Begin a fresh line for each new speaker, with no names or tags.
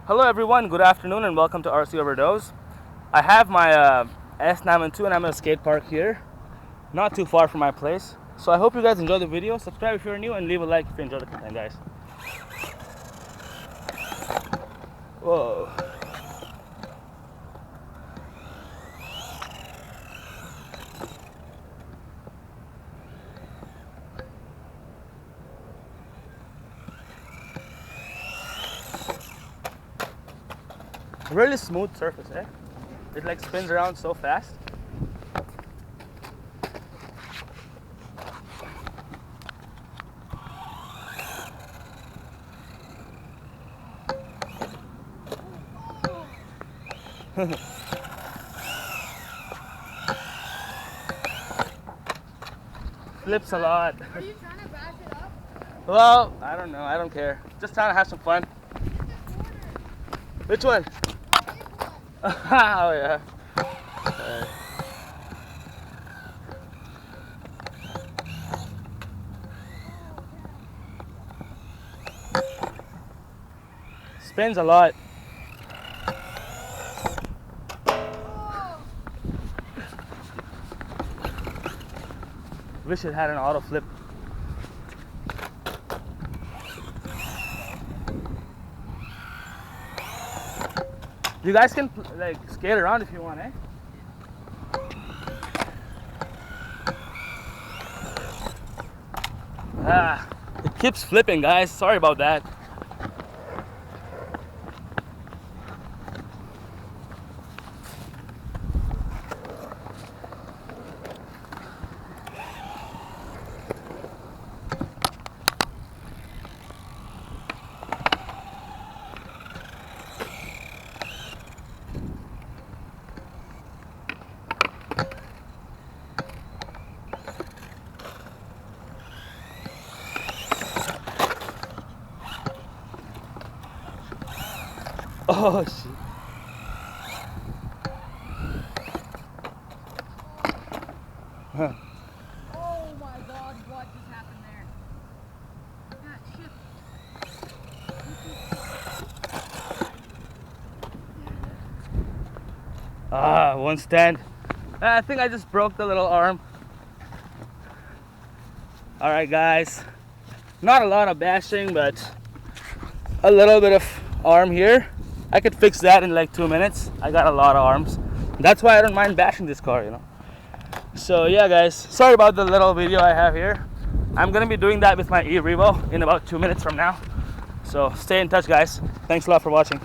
Hello everyone, good afternoon and welcome to RC Overdose. I have my S912 and I'm at a skate park here, not too far from my place. So I hope you guys enjoy the video. Subscribe if you're new and leave a like if you enjoy the content, guys. Whoa. Really smooth surface, eh? It like spins around so fast. Flips a lot.
Are you trying to bash it up?
Well, I don't know. I don't care. Just trying to have some fun. Which one? Oh yeah. Spins a lot. Wish it had an auto flip. You guys can like skate around if you want, eh? It keeps flipping, guys. Sorry about that. Oh shit. Huh.
Oh my god, what just happened there? Ah, shit.
One stand. I think I just broke the little arm. Alright guys. Not a lot of bashing, but a little bit of arm here. I could fix that in like 2 minutes. I got a lot of arms. That's why I don't mind bashing this car, you know. So yeah guys, sorry about the little video I have here. I'm gonna be doing that with my e-Revo in about 2 minutes from now. So stay in touch guys. Thanks a lot for watching.